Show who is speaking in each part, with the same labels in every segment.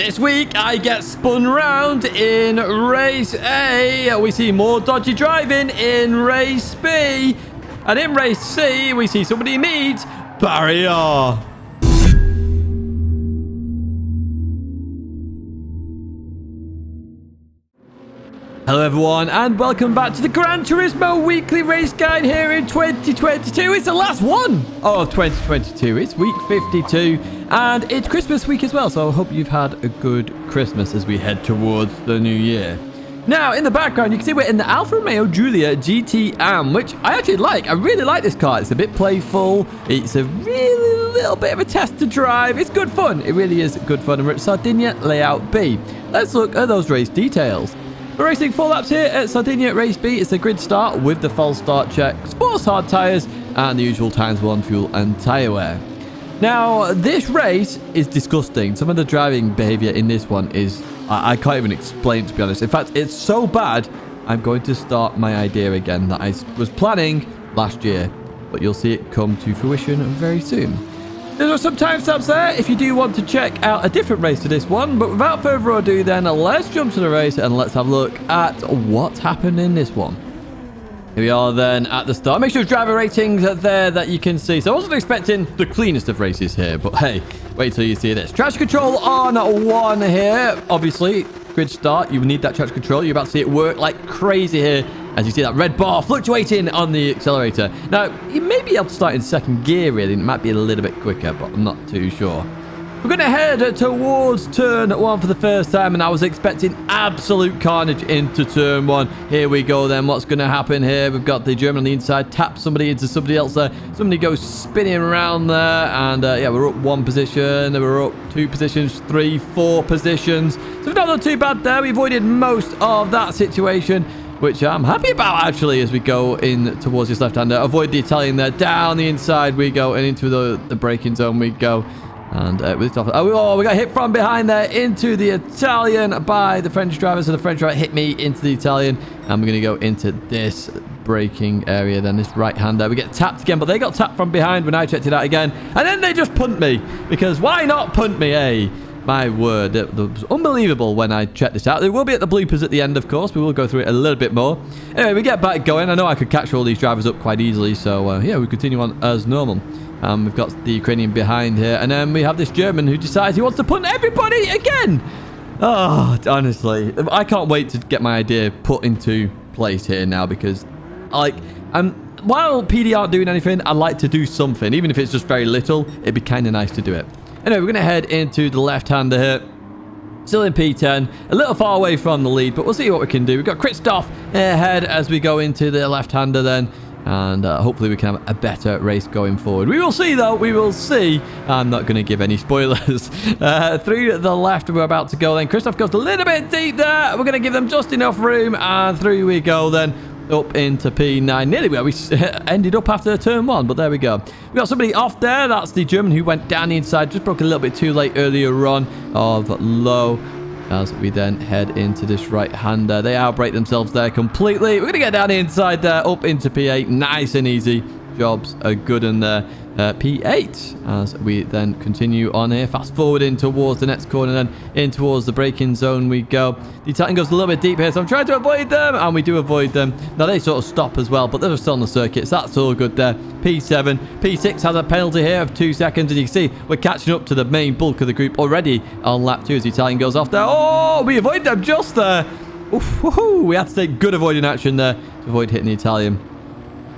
Speaker 1: This week, I get spun round in Race A. We see more dodgy driving in Race B. And in Race C, we see somebody meet Barrier. Hello everyone, and welcome back to the Gran Turismo weekly race guide here in 2022. It's the last one of 2022. It's week 52, and it's Christmas week as well, so I hope you've had a good Christmas as we head towards the new year. Now, in the background, you can see we're in the Alfa Romeo Giulia GTAM, which I actually like. I really like this car. It's a bit playful. It's a really little bit of a test to drive. It's good fun. It really is good fun. And we're at Sardegna Layout B. Let's look at those race details. We're racing 4 laps here at Sardegna Race B. It's a grid start with the false start check, sports hard tyres, and the usual ×1 fuel and tyre wear. Now, this race is disgusting. Some of the driving behaviour in this one is... I can't even explain, to be honest. In fact, it's so bad, I'm going to start my idea again that I was planning last year. But you'll see it come to fruition very soon. There are some timestamps there if you do want to check out a different race to this one. But without further ado then, let's jump to the race and let's have a look at what's happened in this one. Here we are then at the start. Make sure driver ratings are there that you can see. So I wasn't expecting the cleanest of races here, but hey, wait till you see this. Traction control on 1 here. Obviously, grid start, you need that traction control. You're about to see it work like crazy here as you see that red bar fluctuating on the accelerator. Now, you may be able to start in second gear, really. It might be a little bit quicker, but I'm not too sure. We're going to head towards turn 1 for the first time, and I was expecting absolute carnage into turn 1. Here we go then. What's going to happen here? We've got the German on the inside, tap somebody into somebody else there. Somebody goes spinning around there, and yeah, we're up 1 position. We're up 2 positions, 3, 4 positions. So we've not done too bad there. We avoided most of that situation, which I'm happy about, actually, as we go in towards this left-hander. Avoid the Italian there. Down the inside we go, and into the braking zone we go. And with this oh, we got hit from behind there into the Italian by the French driver. So the French driver hit me into the Italian. And we're going to go into this braking area then, this right-hander. We get tapped again, but they got tapped from behind when I checked it out again. And then they just punt me. Because why not punt me, eh? My word, it was unbelievable when I checked this out. There will be at the bloopers at the end, of course. We will go through it a little bit more. Anyway, we get back going. I know I could catch all these drivers up quite easily. So, yeah, we continue on as normal. We've got the Ukrainian behind here. And then we have this German who decides he wants to punt everybody again. Oh, honestly. I can't wait to get my idea put into place here now. Because, like, while PD aren't doing anything, I'd like to do something. Even if it's just very little, it'd be kind of nice to do it. Anyway, we're going to head into the left-hander here. Still in P10. A little far away from the lead, but we'll see what we can do. We've got Christoph ahead as we go into the left-hander then. And hopefully we can have a better race going forward. We will see, though. We will see. I'm not going to give any spoilers. Through the left, we're about to go then. Christoph goes a little bit deep there. We're going to give them just enough room. And through we go then. Up into P9, nearly where we ended up after turn 1, but there we go. We got somebody off there. That's the German who went down the inside, just broke a little bit too late earlier on of low, as we then head into this right-hander. They outbrake themselves there completely. We're going to get down the inside there, up into P8, nice and easy. Jobs are good in there. P8 as we then continue on here. Fast forward in towards the next corner, then in towards the braking zone we go. The Italian goes a little bit deep here, so I'm trying to avoid them, and we do avoid them. Now they sort of stop as well, but they're still on the circuit, so that's all good there. P7. P6 has a penalty here of 2 seconds, and you can see we're catching up to the main bulk of the group already on lap 2 as the Italian goes off there. Oh, we avoid them just there. Oof, we had to take good avoiding action there to avoid hitting the Italian.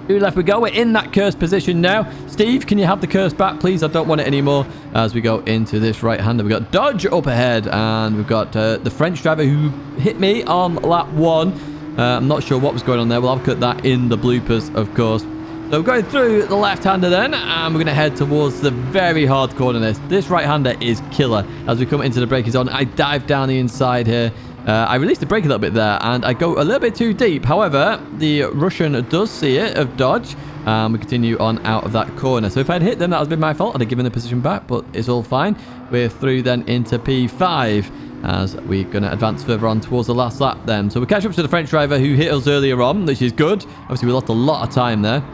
Speaker 1: 2 left we go. We're in that cursed position now. Steve, can you have the curse back, please? I don't want it anymore. As we go into this right-hander, we've got Dodge up ahead, and we've got the French driver who hit me on lap 1. I'm not sure what was going on there. We'll have a look at that in the bloopers, of course. So we're going through the left-hander then, and we're going to head towards the very hard corner. This right-hander is killer. As we come into the braking zone, I dive down the inside here. I released the brake a little bit there, and I go a little bit too deep. However, the Russian does see it, of Dodge. We continue on out of that corner. So if I'd hit them, that would have been my fault. I'd have given the position back, but it's all fine. We're through then into P5 as we're going to advance further on towards the last lap then. So we catch up to the French driver who hit us earlier on, which is good. Obviously, we lost a lot of time there.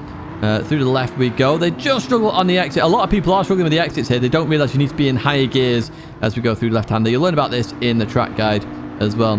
Speaker 1: Through the left we go. They just struggle on the exit. A lot of people are struggling with the exits here. They don't realize you need to be in higher gears as we go through the left-hander. You'll learn about this in the track guide as well.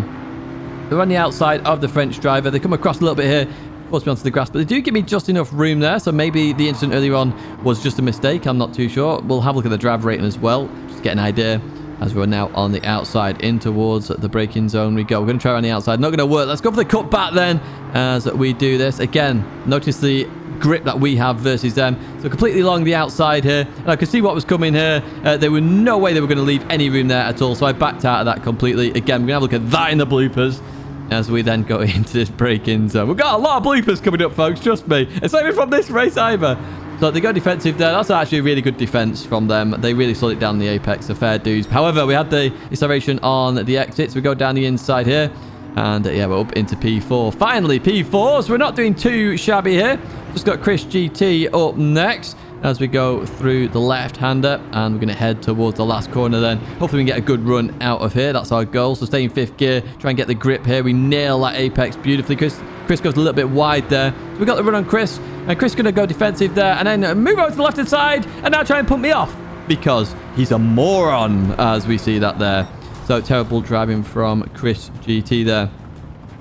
Speaker 1: They're on the outside of the French driver. They come across a little bit here, force me onto the grass, but they do give me just enough room there. So maybe the incident earlier on was just a mistake. I'm not too sure. We'll have a look at the driver rating as well, just to get an idea. As we're now on the outside in towards the braking zone we go. We're going to try on the outside. Not going to work. Let's go for the cut back then as we do this. Again, notice the grip that we have versus them. So completely along the outside here. And I could see what was coming here. There were no way they were going to leave any room there at all. So I backed out of that completely. Again, we're going to have a look at that in the bloopers as we then go into this braking zone. We've got a lot of bloopers coming up, folks. Trust me. It's not even from this race either. So they go defensive there. That's actually a really good defense from them. They really slowed it down the apex. So fair dues. However, we had the acceleration on the exits. We go down the inside here. And yeah, we're up into P4. Finally, P4. So we're not doing too shabby here. Just got Chris GT up next as we go through the left-hander. And we're going to head towards the last corner then. Hopefully we can get a good run out of here. That's our goal. So stay in 5th gear. Try and get the grip here. We nail that apex beautifully. Chris goes a little bit wide there. So we got the run on Chris. And Chris is going to go defensive there. And then move over to the left-hand side. And now try and put me off. Because he's a moron, as we see that there. So terrible driving from Chris GT there.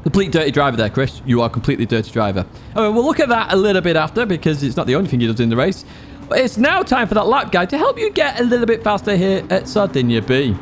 Speaker 1: Complete dirty driver there, Chris. You are completely dirty driver. We'll look at that a little bit after because it's not the only thing he does in the race. But it's now time for that lap guide to help you get a little bit faster here at Sardegna B.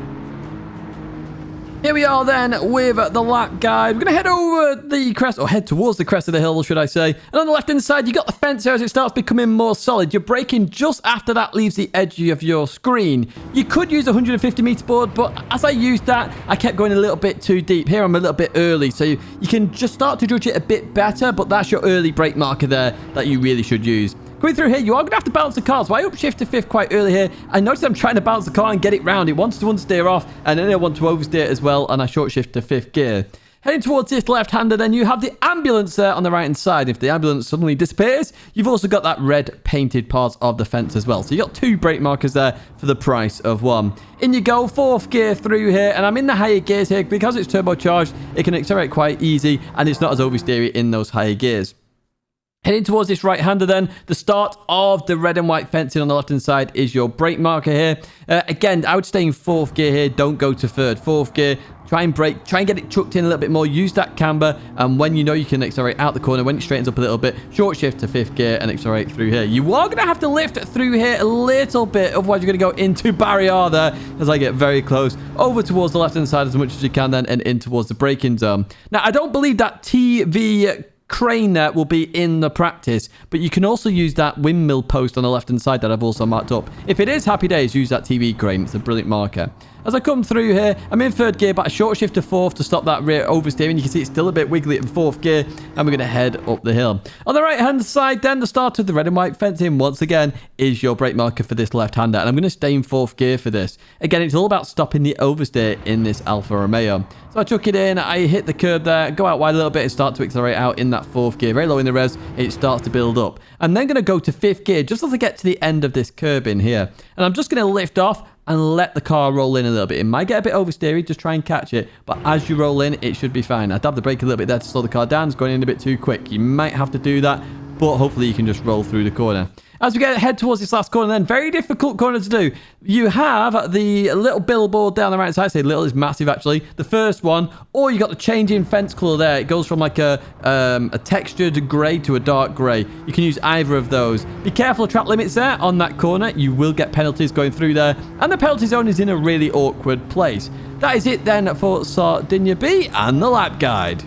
Speaker 1: Here we are then with the lap guide. We're going to head over the crest, or head towards the crest of the hill, should I say. And on the left-hand side, you got the fence here as it starts becoming more solid. You're braking just after that leaves the edge of your screen. You could use a 150-meter board, but as I used that, I kept going a little bit too deep. Here, I'm a little bit early, so you can just start to judge it a bit better, but that's your early brake marker there that you really should use. Going through here, you are going to have to balance the car. So I upshift to 5th quite early here. I noticed I'm trying to balance the car and get it round. It wants to understeer off, and then I want to oversteer as well, and I short shift to 5th gear. Heading towards this left-hander, then you have the ambulance there on the right-hand side. If the ambulance suddenly disappears, you've also got that red painted part of the fence as well. So you got 2 brake markers there for the price of 1. In you go, 4th gear through here, and I'm in the higher gears here. Because it's turbocharged, it can accelerate quite easy, and it's not as oversteery in those higher gears. Heading towards this right-hander then, the start of the red and white fencing on the left-hand side is your brake marker here. Again, I would stay in 4th gear here. Don't go to 3rd. 4th gear, try and brake. Try and get it chucked in a little bit more. Use that camber, and when you know you can accelerate out the corner, when it straightens up a little bit, short shift to 5th gear and accelerate through here. You are going to have to lift through here a little bit, otherwise you're going to go into barrier there as I get very close. Over towards the left-hand side as much as you can then, and in towards the braking zone. Now, I don't believe that TV crane there will be in the practice, but you can also use that windmill post on the left hand side that I've also marked up. If it is happy days, use that TV crane. It's a brilliant marker. As I come through here, I'm in 3rd gear, but a short shift to 4th to stop that rear oversteering. You can see it's still a bit wiggly in 4th gear, and we're going to head up the hill. On the right hand side then, the start of the red and white fencing once again is your brake marker for this left hander, and I'm going to stay in 4th gear for this. Again, it's all about stopping the oversteer in this Alfa Romeo. So I chuck it in, I hit the curb there, go out wide a little bit and start to accelerate out in that 4th gear. Very low in the res, it starts to build up. I'm then going to go to 5th gear just as I get to the end of this curb in here. And I'm just going to lift off and let the car roll in a little bit. It might get a bit oversteery, just try and catch it. But as you roll in, it should be fine. I dab the brake a little bit there to slow the car down. It's going in a bit too quick. You might have to do that, but hopefully you can just roll through the corner. As we head towards this last corner then, very difficult corner to do. You have the little billboard down the right side. I say little is massive actually. The first one, or you got the changing fence colour there. It goes from like a textured grey to a dark grey. You can use either of those. Be careful of track limits there on that corner. You will get penalties going through there. And the penalty zone is in a really awkward place. That is it then for Sardegna B and the lap guide.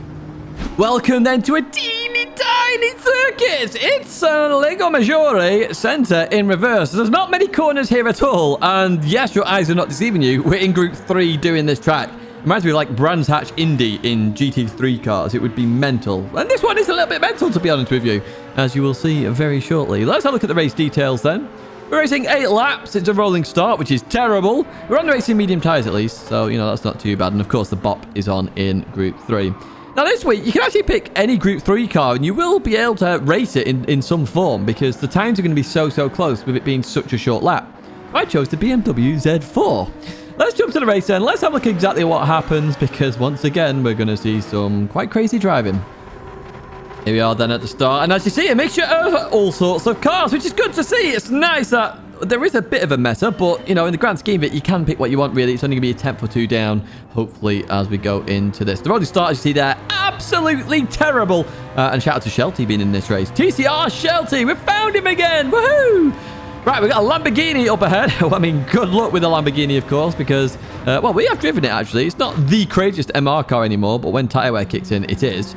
Speaker 1: Welcome then to a teeny tiny circuit. It's Lago Maggiore Centre in reverse. There's not many corners here at all. And yes, your eyes are not deceiving you. We're in Group 3 doing this track. Reminds me of like Brands Hatch Indy in GT3 cars. It would be mental. And this one is a little bit mental, to be honest with you, as you will see very shortly. Let's have a look at the race details then. We're racing 8 laps. It's a rolling start, which is terrible. We're on the racing medium tyres at least, so, you know, that's not too bad. And, of course, the BOP is on in Group 3. Now, this week, you can actually pick any Group 3 car, and you will be able to race it in some form, because the times are going to be so close with it being such a short lap. I chose the BMW Z4. Let's jump to the race then. Let's have a look at exactly what happens, because once again, we're going to see some quite crazy driving. Here we are then at the start. And as you see, a mixture of all sorts of cars, which is good to see. It's nice that there is a bit of a meta, but, you know, in the grand scheme of it, you can pick what you want, really. It's only going to be a 10th or 2 down, hopefully, as we go into this. The road start, as you see there, absolutely terrible. And shout out to Shelty being in this race. TCR Shelty, we found him again. Woohoo! Right, we've got a Lamborghini up ahead. I mean, good luck with the Lamborghini, of course, because, well, we have driven it, actually. It's not the craziest MR car anymore, but when tire wear kicks in, it is.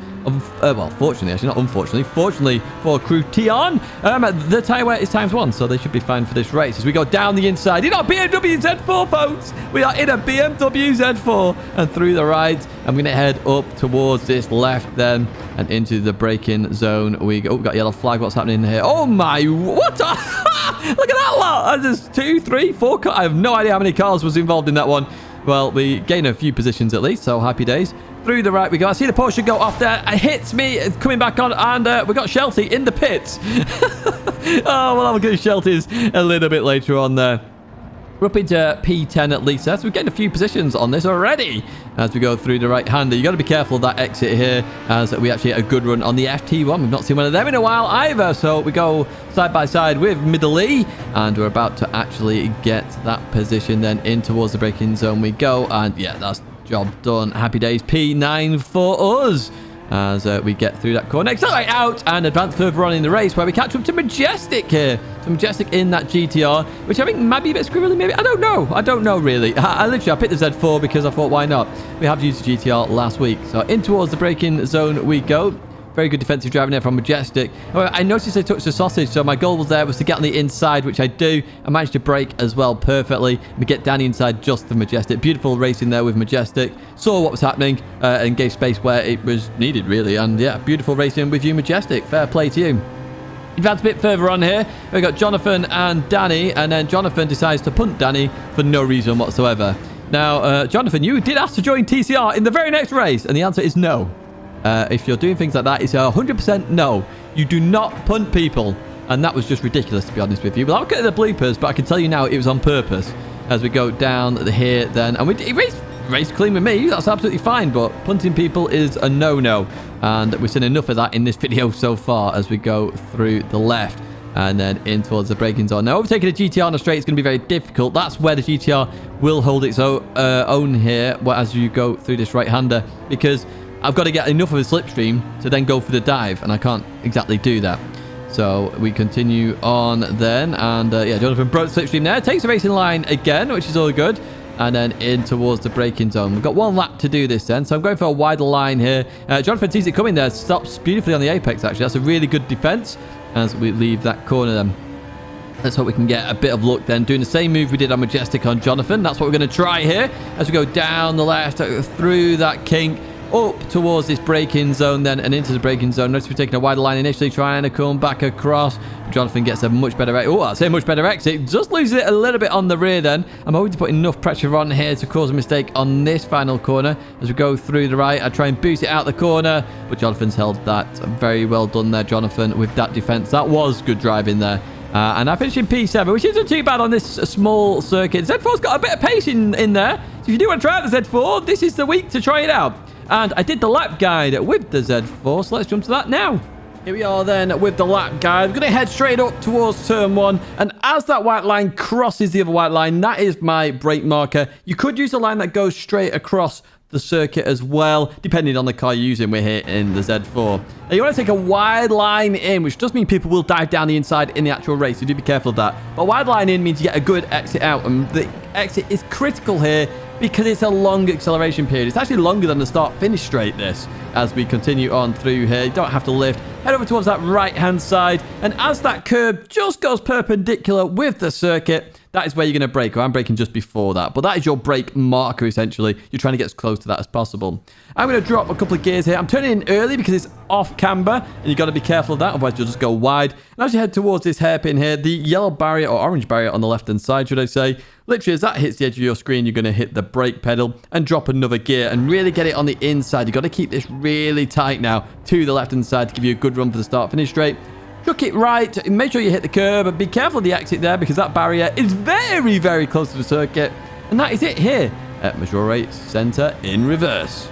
Speaker 1: Well, fortunately, actually, not unfortunately. Fortunately for Crew Tion, the tire wear is ×1, so they should be fine for this race. As we go down the inside, in our BMW Z4, folks. We are in a BMW Z4 and through the right. I'm going to head up towards this left then and into the braking zone. We go. Oh, we've got a yellow flag. What's happening here? Oh, my. What? Look at that lot. There's 2, 3, 4 cars. I have no idea how many cars was involved in that one. Well, we gain a few positions at least, so happy days. Through the right we go. I see the Porsche go off there. It hits me. It's coming back on. And we got Shelty in the pits. Oh, well, I'll go Shelty's a little bit later on there. We're up into P10 at least. So we're getting a few positions on this already as we go through the right-hander. You've got to be careful of that exit here as we actually had a good run on the FT1. We've not seen one of them in a while either. So we go side by side with Middle E and we're about to actually get that position then in towards the braking zone we go. And yeah, that's job done. Happy days. P9 for us as we get through that corner. Accelerate out and advance further on in the race where we catch up to Majestic here. So Majestic in that GTR, which I think might be a bit scribbly maybe. I don't know really. I picked the Z4 because I thought, why not? We have used the GTR last week. So in towards the braking zone we go. Very good defensive driving there from Majestic. However, I noticed I touched the sausage, so my goal was to get on the inside, which I do. I managed to brake as well perfectly. We get down the inside just for Majestic. Beautiful racing there with Majestic. Saw what was happening and gave space where it was needed, really. And yeah, beautiful racing with you, Majestic. Fair play to you. Advance a bit further on here. We've got Jonathan and Danny, and then Jonathan decides to punt Danny for no reason whatsoever. Now, Jonathan, you did ask to join TCR in the very next race, and the answer is no. If you're doing things like that, it's 100% no. You do not punt people. And that was just ridiculous, to be honest with you. Well, I'll get the bloopers, but I can tell you now it was on purpose. As we go down here then. And he raced clean with me. That's absolutely fine. But punting people is a no-no. And we've seen enough of that in this video so far as we go through the left. And then in towards the braking zone. Now, overtaking a GTR on a straight is going to be very difficult. That's where the GTR will hold its own here as you go through this right-hander. Because I've got to get enough of a slipstream to then go for the dive, and I can't exactly do that. So we continue on then, and yeah, Jonathan broke the slipstream there. Takes the racing line again, which is all good, and then in towards the braking zone. We've got 1 lap to do this then, so I'm going for a wider line here. Jonathan sees it coming there, stops beautifully on the apex, actually. That's a really good defense as we leave that corner then. Let's hope we can get a bit of luck then, doing the same move we did on Majestic on Jonathan. That's what we're going to try here as we go down the left, through that kink, up towards this braking zone then and into the braking zone. Notice we're taking a wider line initially, trying to come back across. Jonathan gets a much better exit. Oh, I'd say much better exit. Just loses it a little bit on the rear then. I'm hoping to put enough pressure on here to cause a mistake on this final corner. As we go through the right, I try and boost it out the corner, but Jonathan's held that. Very well done there, Jonathan, with that defense. That was good driving there. And I finished in P7, which isn't too bad on this small circuit. Z4's got a bit of pace in there. So if you do want to try out the Z4, this is the week to try it out. And I did the lap guide with the Z4, so let's jump to that now. Here we are then with the lap guide. We're going to head straight up towards turn 1. And as that white line crosses the other white line, that is my brake marker. You could use a line that goes straight across the circuit as well, depending on the car you're using. We're here in the Z4. Now, you want to take a wide line in, which does mean people will dive down the inside in the actual race, so do be careful of that. But wide line in means you get a good exit out, and the exit is critical here because it's a long acceleration period. It's actually longer than the start-finish straight, this, as we continue on through here. You don't have to lift. Head over towards that right-hand side, and as that curb just goes perpendicular with the circuit, that is where you're going to brake. I'm braking just before that, but that is your brake marker, essentially. You're trying to get as close to that as possible. I'm going to drop a couple of gears here. I'm turning in early because it's off camber, and you've got to be careful of that, otherwise you'll just go wide. And as you head towards this hairpin here, the yellow barrier, or orange barrier on the left-hand side, should I say, literally as that hits the edge of your screen, you're going to hit the brake pedal and drop another gear and really get it on the inside. You've got to keep this really tight now to the left-hand side to give you a good run for the start-finish straight. Chuck it right, make sure you hit the curb, and be careful of the exit there because that barrier is very, very close to the circuit. And that is it here at Maggiore Centre in reverse.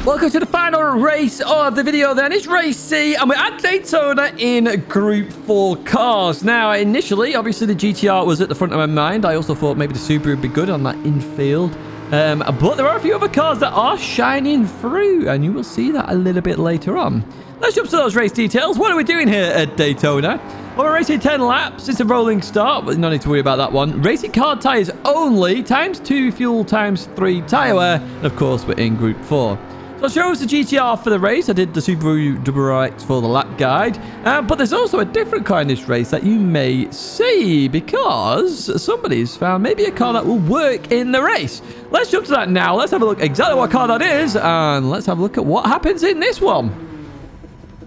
Speaker 1: Welcome to the final race of the video then. It's race C and we're at Daytona in Group 4 cars. Now, initially, obviously the GTR was at the front of my mind. I also thought maybe the Subaru would be good on that infield. But there are a few other cars that are shining through and you will see that a little bit later on. Let's jump to those race details. What are we doing here at Daytona? Well, we're racing 10 laps. It's a rolling start, but no need to worry about that one. Racing car tyres only, ×2 fuel, ×3 tyre wear. And of course, we're in Group 4. So I chose the GTR for the race. I did the Subaru WRX for the lap guide. But there's also a different car in this race that you may see because somebody's found maybe a car that will work in the race. Let's jump to that now. Let's have a look exactly what car that is. And let's have a look at what happens in this one.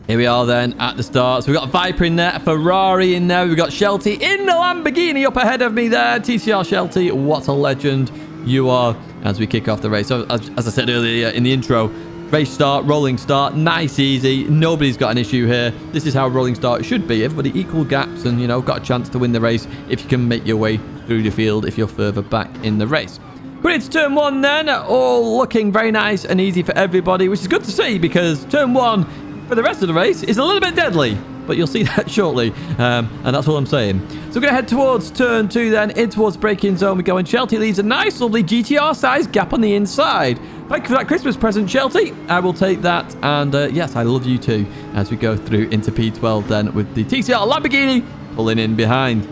Speaker 1: Here we are then at the start. So we've got a Viper in there, a Ferrari in there. We've got Shelty in the Lamborghini up ahead of me there. TCR Shelty, what a legend you are as we kick off the race. So as I said earlier in the intro, race start, rolling start, nice, easy. Nobody's got an issue here. This is how a rolling start should be. Everybody equal gaps and, you know, got a chance to win the race if you can make your way through the field if you're further back in the race. Going into turn 1 then, all looking very nice and easy for everybody, which is good to see because turn 1 for the rest of the race is a little bit deadly, but you'll see that shortly, and that's all I'm saying. So we're going to head towards turn 2 then, in towards braking zone we go, and Shelty leaves a nice lovely GTR size gap on the inside. Thank you for that Christmas present, Shelty. I will take that, and yes, I love you too, as we go through into P12 then with the TCR Lamborghini pulling in behind.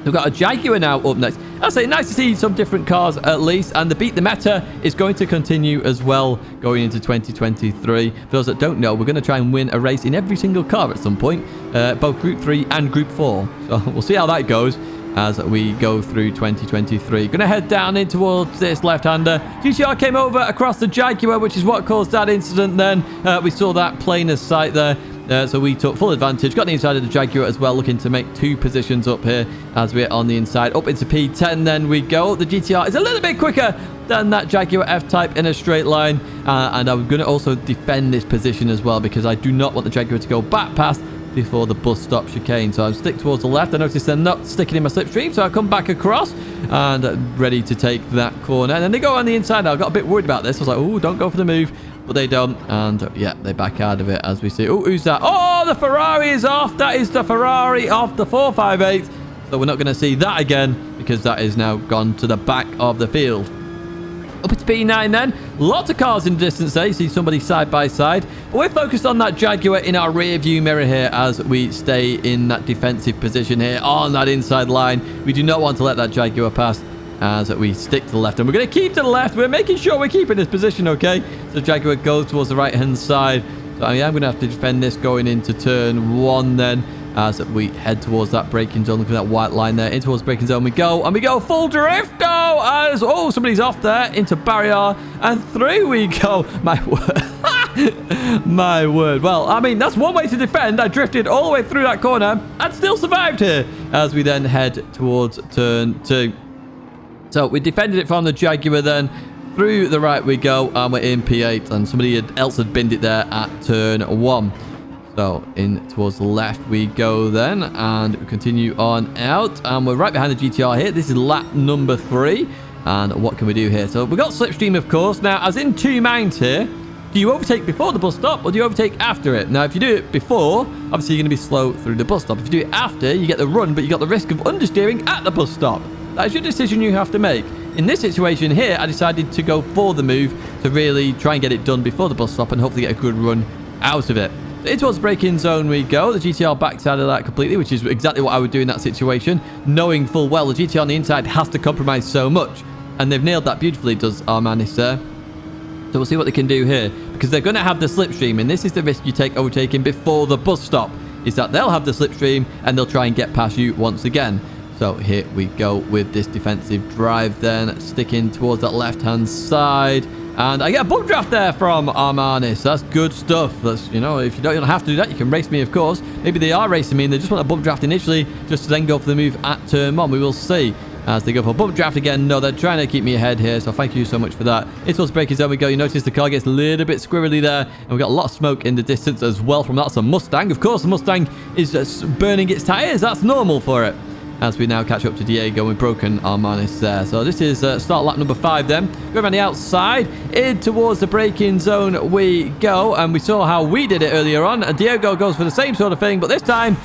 Speaker 1: We've got a Jaguar now up next. I'll say nice to see some different cars at least. And the Beat the Meta is going to continue as well going into 2023. For those that don't know, we're going to try and win a race in every single car at some point. Both Group 3 and Group 4. So we'll see how that goes as we go through 2023. Going to head down in towards this left-hander. GTR came over across the Jaguar, which is what caused that incident then. We saw that plain as sight there. So we took full advantage, got the inside of the Jaguar as well, looking to make 2 positions up here as we're on the inside. Up into P10 then we go. The GTR is a little bit quicker than that Jaguar F-Type in a straight line. And I'm going to also defend this position as well because I do not want the Jaguar to go back past before the bus stop chicane. So I'll stick towards the left. I noticed they're not sticking in my slipstream, so I'll come back across and ready to take that corner. And then they go on the inside now. I got a bit worried about this. I was like, oh, don't go for the move. But they don't, and yeah, they back out of it as we see. Oh, who's that? Oh, the Ferrari is off. That is the Ferrari off the 458. So we're not going to see that again because that is now gone to the back of the field. Up to P9 then. Lots of cars in the distance there. You see somebody side by side. But we're focused on that Jaguar in our rear view mirror here as we stay in that defensive position here on that inside line. We do not want to let that Jaguar pass as we stick to the left, and we're going to keep to the left. We're making sure we're keeping this position, okay? So Jaguar goes towards the right hand side. So I am going to have to defend this going into turn 1 then as we head towards that braking zone. Look at that white line there. In towards braking zone we go, and we go full drift. Oh, somebody's off there into barrier, and through we go. My word. My word. Well, I mean, that's one way to defend. I drifted all the way through that corner and still survived here as we then head towards turn 2. So we defended it from the Jaguar then. Through the right we go, and we're in P8. And somebody else had binned it there at turn 1. So in towards the left we go then. And we continue on out. And we're right behind the GTR here. This is lap number 3. And what can we do here? So we've got slipstream, of course. Now, as in 2 minds here. Do you overtake before the bus stop or do you overtake after it? Now, if you do it before, obviously you're going to be slow through the bus stop. If you do it after, you get the run, but you got the risk of understeering at the bus stop. That's your decision you have to make. In this situation here, I decided to go for the move to really try and get it done before the bus stop and hopefully get a good run out of it. So in towards braking zone we go. The GTR backs out of that completely, which is exactly what I would do in that situation, knowing full well the GTR on the inside has to compromise so much. And they've nailed that beautifully, does Armanis there. So we'll see what they can do here, because they're going to have the slipstream, and this is the risk you take overtaking before the bus stop, is that they'll have the slipstream and they'll try and get past you once again. So here we go with this defensive drive then, sticking towards that left-hand side. And I get a bump draft there from Armanis. That's good stuff. That's, you know, if you don't have to do that, you can race me, of course. Maybe they are racing me and they just want a bump draft initially, just to then go for the move at turn 1. We will see as they go for a bump draft again. No, they're trying to keep me ahead here, so thank you so much for that. It's towards braking zone we go. You notice the car gets a little bit squirrely there, and we've got a lot of smoke in the distance as well from that. It's a Mustang. Of course, the Mustang is burning its tires. That's normal for it. as we now catch up to Diego. We've broken our minus there. So this is start lap number 5 then. Go around the outside, in towards the braking zone we go. And we saw how we did it earlier on. And Diego goes for the same sort of thing, but this time,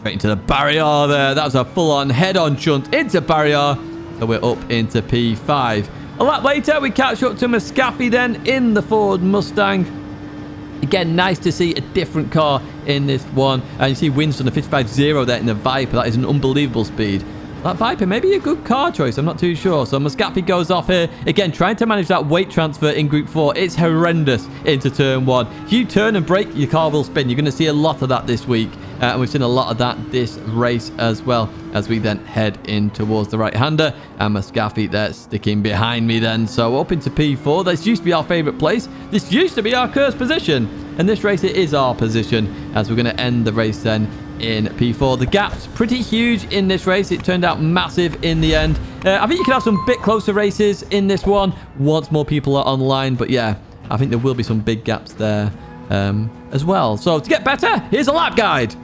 Speaker 1: straight into the barrier there. That was a full-on head-on shunt into barrier. So we're up into P5. A lap later, we catch up to Muscafi then in the Ford Mustang. Again, nice to see a different car in this one. And you see Winston, the 55.0 there in the Viper. That is an unbelievable speed. That Viper may be a good car choice. I'm not too sure. So Muscafi goes off here. Again, trying to manage that weight transfer in Group 4. It's horrendous into Turn 1. If you turn and brake, your car will spin. You're going to see a lot of that this week. And we've seen a lot of that this race as well, as we then head in towards the right-hander. And Muscafi there sticking behind me then. So up into P4. This used to be our favourite place. This used to be our cursed position. And this race, it is our position, as we're going to end the race then in P4. The gap's pretty huge in this race. It turned out massive in the end. I think you can have some bit closer races in this one once more people are online. But yeah, I think there will be some big gaps there as well. So to get better, here's a lap guide.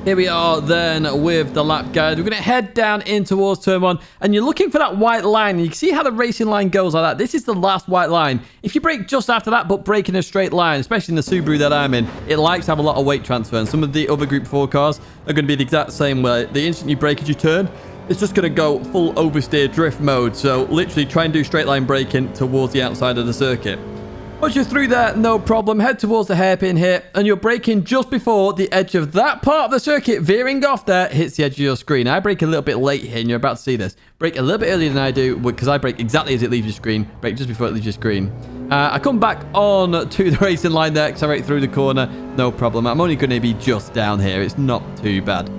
Speaker 1: Here we are then with the lap guide. We're going to head down in towards Turn 1. And you're looking for that white line. You can see how the racing line goes like that. This is the last white line. If you brake just after that, but brake in a straight line, especially in the Subaru that I'm in, it likes to have a lot of weight transfer. And some of the other Group 4 cars are going to be the exact same way. The instant you brake as you turn, it's just going to go full oversteer drift mode. So literally try and do straight line braking towards the outside of the circuit. Once you're through there, no problem. Head towards the hairpin here, and you're braking just before the edge of that part of the circuit, veering off there, hits the edge of your screen. I brake a little bit late here, and you're about to see this. Brake a little bit earlier than I do, because I brake exactly as it leaves your screen. Brake just before it leaves your screen. I come back on to the racing line there, accelerate through the corner, no problem. I'm only going to be just down here. It's not too bad.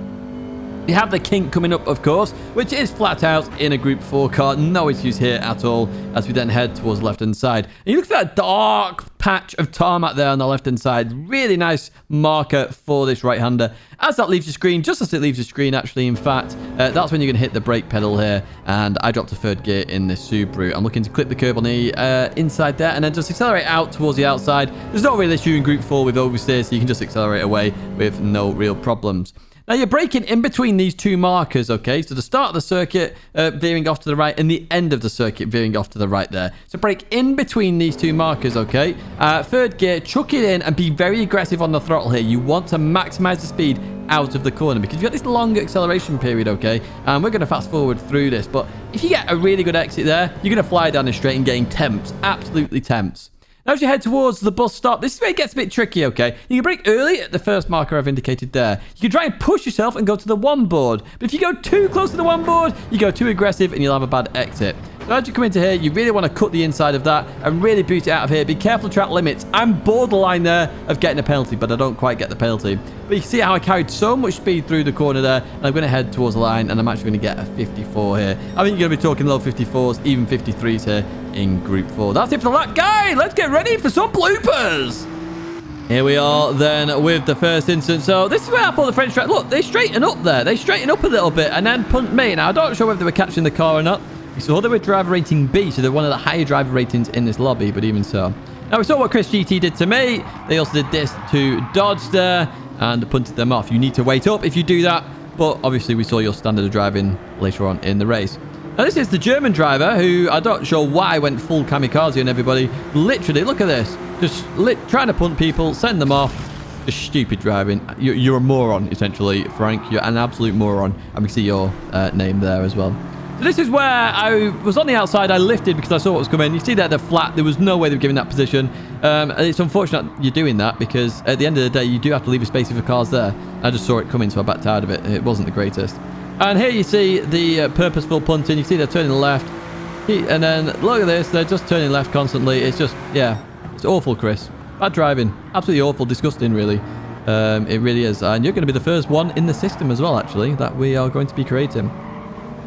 Speaker 1: We have the kink coming up, of course, which is flat out in a Group 4 car. No issues here at all, as we then head towards the left-hand side. And you look at that dark patch of tarmac there on the left-hand side. Really nice marker for this right-hander. As that leaves your screen, just as it leaves your screen, actually, in fact, that's when you're going to hit the brake pedal here. And I dropped to 3rd gear in this Subaru. I'm looking to clip the curb on the inside there, and then just accelerate out towards the outside. There's no real issue in Group 4 with oversteer, so you can just accelerate away with no real problems. Now, you're braking in between these two markers, okay? So the start of the circuit, veering off to the right, and the end of the circuit, veering off to the right there. So brake in between these two markers, okay? 3rd gear, chuck it in, and be very aggressive on the throttle here. You want to maximize the speed out of the corner, because you've got this long acceleration period, okay? And we're going to fast forward through this. But if you get a really good exit there, you're going to fly down this straight and getting temps. Absolutely temps. Now, as you head towards the bus stop, this is where it gets a bit tricky, okay? You can brake early at the first marker I've indicated there. You can try and push yourself and go to the 1 board. But if you go too close to the 1 board, you go too aggressive and you'll have a bad exit. So as you come into here, you really want to cut the inside of that and really boot it out of here. Be careful of track limits. I'm borderline there of getting a penalty, but I don't quite get the penalty. But you can see how I carried so much speed through the corner there. And I'm going to head towards the line, and I'm actually going to get a 54 here. I think you're going to be talking low 54s, even 53s here in Group 4. That's it for that guy. Let's get ready for some bloopers. Here we are then with the first instance. So this is where I thought the French track. Look, they straighten up there. They straighten up a little bit and then punt me. Now, I'm not sure whether they were catching the car or not. We saw they were driver rating B, so they're one of the higher driver ratings in this lobby, but even so. Now, we saw what Chris GT did to me. They also did this to Dodge there and punted them off. You need to wait up if you do that, but obviously we saw your standard of driving later on in the race. Now, this is the German driver who I'm not sure why went full kamikaze on everybody. Literally, look at this. Just trying to punt people, send them off. Just stupid driving. You're a moron, essentially, Frank. You're an absolute moron. And we see your name there as well. So this is where I was on the outside. I lifted because I saw what was coming. You see there, they're flat. There was no way they were giving that position. And it's unfortunate you're doing that because at the end of the day, you do have to leave a space for cars there. I just saw it coming, so I backed out of it. It wasn't the greatest. And here you see the purposeful punting. You see they're turning left. And then look at this. They're just turning left constantly. It's just, yeah, it's awful, Chris. Bad driving. Absolutely awful. Disgusting, really. It really is. And you're going to be the first one in the system as well, actually, that we are going to be creating.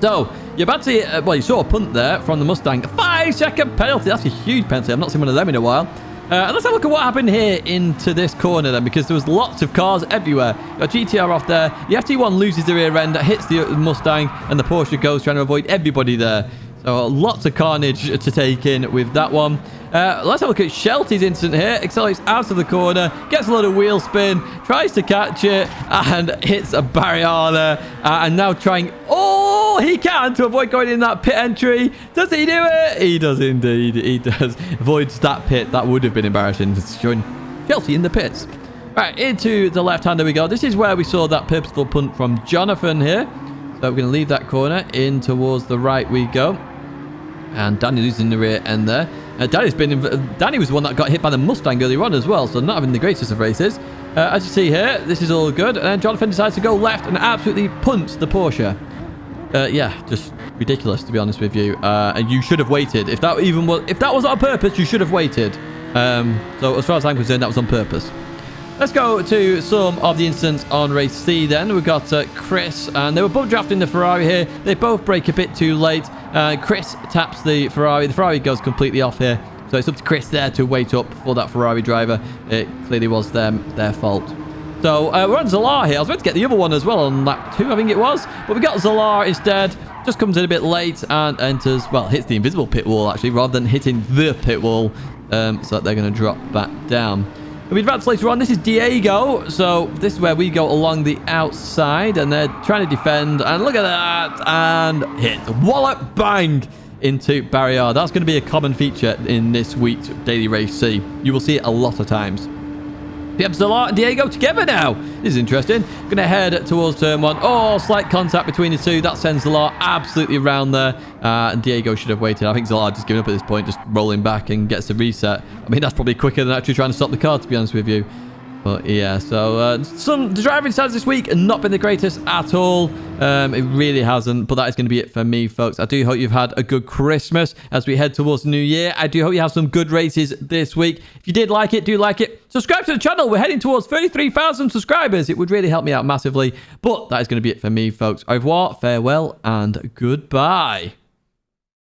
Speaker 1: So, you're about to see, well, you saw a punt there from the Mustang. A 5-second penalty. That's a huge penalty. I've not seen one of them in a while. Let's have a look at what happened here into this corner then, because there was lots of cars everywhere. Got GTR off there. The FT1 loses the rear end, hits the Mustang, and the Porsche goes trying to avoid everybody there. So lots of carnage to take in with that one. Let's have a look at Shelty's incident here. Accelerates out of the corner, gets a lot of wheel spin, tries to catch it, and hits a barrier there. And now trying... Oh, he can to avoid going in that pit entry. Does he do it? He does indeed. He does. Avoids that pit. That would have been embarrassing. Showing Shelty in the pits. Right, into the left-hander we go. This is where we saw that purposeful punt from Jonathan here. So we're going to leave that corner. In towards the right we go. And Danny losing the rear end there. Danny was the one that got hit by the Mustang earlier on as well, so not having the greatest of races. As you see here, this is all good. And then Jonathan decides to go left and absolutely punts the Porsche. Yeah, just ridiculous, to be honest with you. And you should have waited. If that was on purpose, you should have waited. So as far as I'm concerned, that was on purpose. Let's go to some of the incidents on race C then. We've got Chris, and they were both drafting the Ferrari here. They both break a bit too late. Chris taps the Ferrari. The Ferrari goes completely off here. So it's up to Chris there to wait up for that Ferrari driver. It clearly was their fault. So we're on Zalar here. I was meant to get the other one as well on lap 2, I think it was. But we got Zalar instead. Just comes in a bit late and enters, well, hits the invisible pit wall actually, rather than hitting the pit wall. So that they're going to drop back down. We advance later on. This is Diego. So this is where we go along the outside. And they're trying to defend. And look at that. And hit. Wallop. Bang. Into barrier. That's going to be a common feature in this week's Daily Race C. You will see it a lot of times. We have Zalar and Diego together now. This is interesting. Going to head towards turn 1. Oh, slight contact between the two. That sends Zalar absolutely around there. And Diego should have waited. I think Zalar just giving up at this point, just rolling back and gets a reset. I mean, that's probably quicker than actually trying to stop the car, to be honest with you. But yeah, so the driving styles this week have not been the greatest at all. It really hasn't. But that is going to be it for me, folks. I do hope you've had a good Christmas as we head towards the new year. I do hope you have some good races this week. If you did like it, do like it. Subscribe to the channel. We're heading towards 33,000 subscribers. It would really help me out massively. But that is going to be it for me, folks. Au revoir, farewell, and goodbye.